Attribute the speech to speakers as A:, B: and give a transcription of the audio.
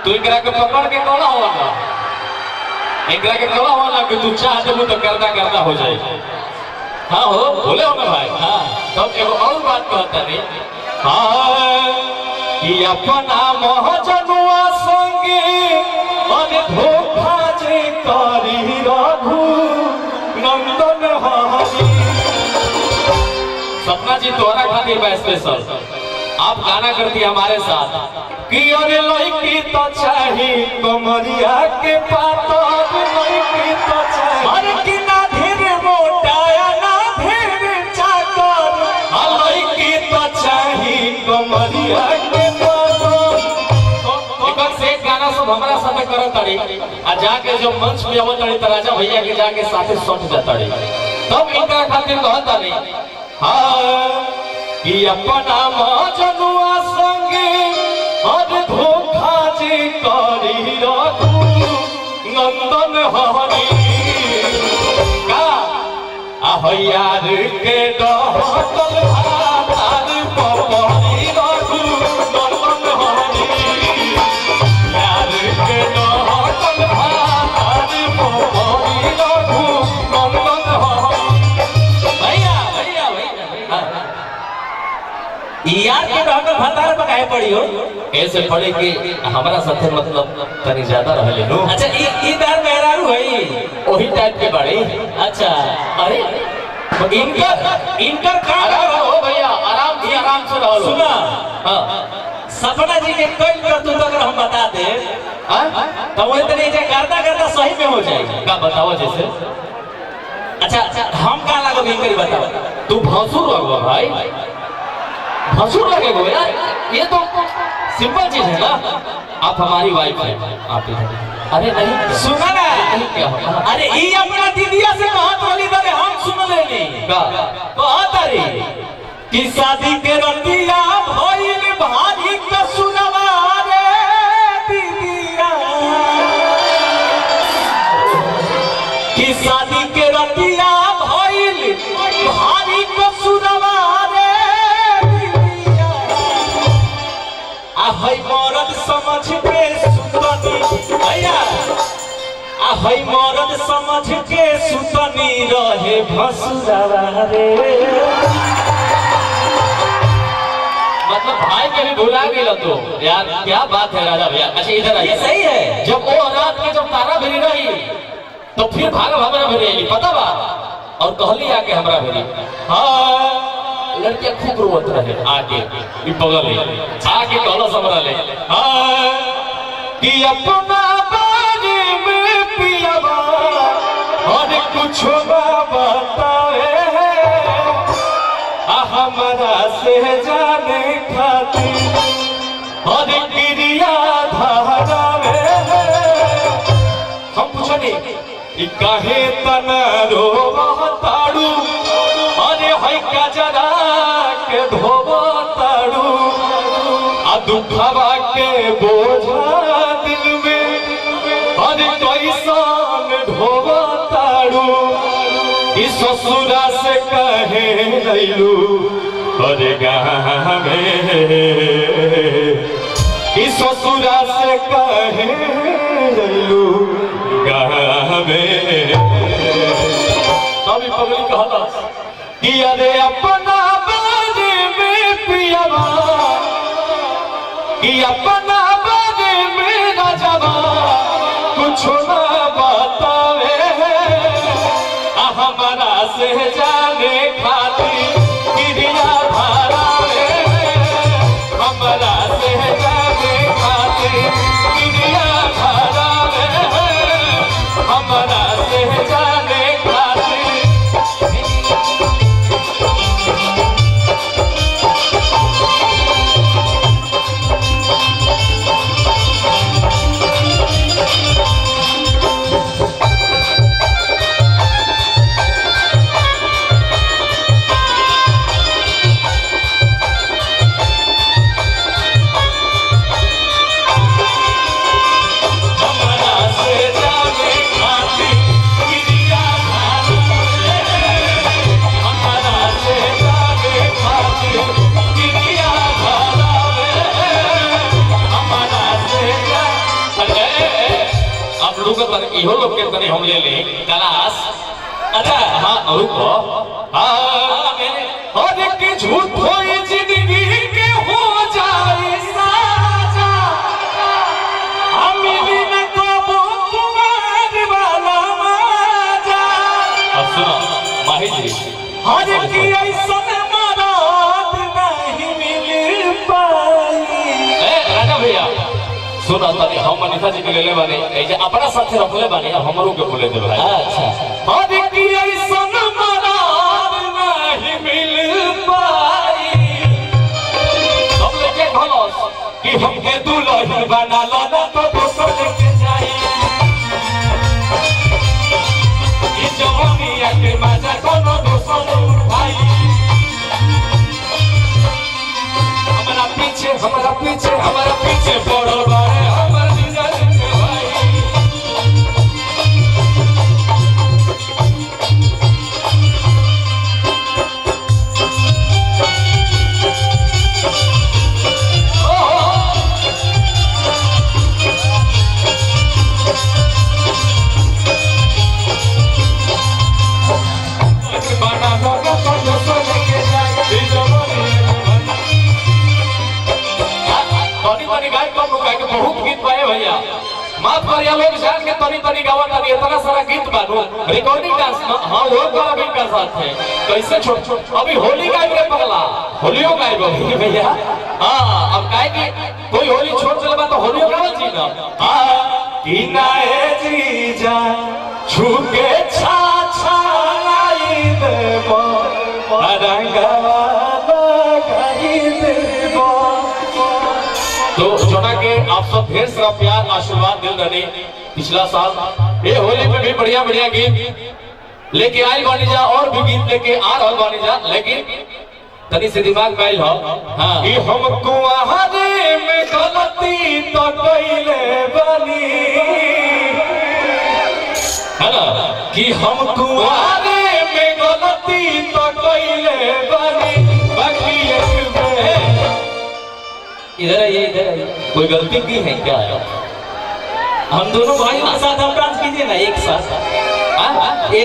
A: तू एकरा के पकड़ के कोला होला, एकरा के कोला होला कि तू चाह देबू तो करता करता हो जाए। हाँ हो बोले हो ना भाई। हाँ तब एगो और बात कहता नहीं, हाँ कि अपना महजनुआ संगे अरे धोखा जे करी रघु नंदन हरी। सपना जी तोहरा खातिर बा स्पेशल, आप गाना करती हमारे साथ कि अरे लड़की तो चाहिए कमरिया के पातर, लड़की तो चाहिए अरे कि ना ढेर मोटाया ना ढेर चाकर, लड़की तो चाहिए कमरिया के पातर। एक से एक गाना सब हमारा साथ करत ताड़ी आ जाके जो मंच पे आवत ताड़ी राजा भैया के जाके साथे सट जाताड़ी, तब इनका खातिर कहता नहीं हाँ कि अपना मजनुआ संगे और धोखा जे करी रघु नंदन हरी। का यार के डहकल भातार पपरी रघु नंदन हरी, यार के डहकल भातार पपरी रघु नंदन हरी। भैया भैया भैया यार के डॉक्टर भतार पर काहे पड़ी हो? ऐसे पड़े कि हमारा साथे मतलब तनी ज्यादा रहले नो। अच्छा ई दार मेहरारू है ओही टाइप के बड़े। अच्छा अरे इनकर का हो भैया, आराम से रहो। सुना हां सपना जी के कई कर तू अगर हम बता दे हां तो वो इतने जे करता करता सही में हो जाएगी। का बताओ जैसे? अच्छा हम का लागो इनकर बताओ। तू भौसुर लगवा भाई, भसुर लगेगा यार, ये तो सिंपल चीज है ना। आप हमारी वाइफ है, आप इधर। अरे नहीं सुना ना, क्या होगा? अरे ये अपना दीदिया से कहत वाली दरे हम सुन लेनी का कहत रे कि शादी के रतिया भइल भारी त सुनवा रे दीदिया, कि शादी के रतिया भइल भारी त सुनवा हई मरद समझ के सुतनी भैया, हई मरद समझ के सुतनी रहे भसुरवा रे। मतलब भाई के भी भुला गेल तो यार, क्या बात है राजा भैया। अच्छा इधर आइए। सही है, जब वो रात के जब तारा भिरी रही तो फिर भाग हमरा भिरी पता बा और कहली आके हमरा भिरी। हाँ लड़कियां खूब रोवत रहे आके बगल आके कहलो समरा ले कि अपना बारे में पियावा और कुछ ना बताए हमरा से जाने खातिर और क्रिया धारा हम पूछनी काहे तना रोवताड़ू अरे है का जरा के धोवताड़ू आ दुखवा के बोझा दिल में अरे कैसन ढोवताड़ू, इस ससुरा से कहे लैलू अरे गाँव में, इस ससुरा से कहे लैलू गाँव में। तभी पब्लिक कहला कि अरे अपना बारे में पियावा, कि अपना बारे में राजावा कुछ ना बतावे हमारा से जाने खातिर क्रिया धारा हमारा से जाने खातिर क्रिया धारा हमारा से जाने खातिर। अब लोग इहो लोग के तने हम ले ले क्लास। अच्छा हाँ रुको हाँ और एक झूठ होई जिंदगी के हो जाए साजा हम भी न कबो तुम्हारे वाला मजा। अब सुनो माही जी हर की ऐसा मराद नहीं मिल पाई। राजा भैया सुना तनी हम मनीषा जी के लेले बानी ए जे अपना साथे रखले बानी और हमरो के बोले दे भाई। अच्छा हर की ऐसन मराद नहीं मिल पाई सब लेके भलोस कि हमके दुल्हन बना लो ना तो दोसर लेके जाई ई जवानिया के मजा कोनो दोसर भाई। हमारा पीछे पड़ल बारे हमर जीजा जी के भाई। बना दो तो दोसर लेके जाई ई तनी गाय कम रुका के बहुत गीत बाए भैया माफ करिया लोग जान के तनी गावा तानी इतना सारा गीत बानो रिकॉर्डिंग डांस हां वो करा भी का साथ है कैसे छोट अभी होली गाइब रे पगला होलियो गाइब भैया। हां अब काहे कि कोई होली छोड़ चलबा तो होलियो गावल जी ना। हां कि नाए जीजा छुके छा छा लाई देबो रंगवा लगाई देबो। तो जोना के आप सब ढेर सारा प्यार आशीर्वाद दिल रहे पिछला साल ये होली में भी बढ़िया बढ़िया गीत लेके आए बानी जा और भी गीत लेके आ रहा बानी जा लेकिन तनी से दिमाग में हो हां कि हम कुआरे में गलती तो कइले बानी है ना कि हम कुआरे में गलती तो कइले बानी बाकी इधर आइए कोई गलती की है क्या? हम दोनों भाई के साथ आप डांस कीजिए ना एक साथ।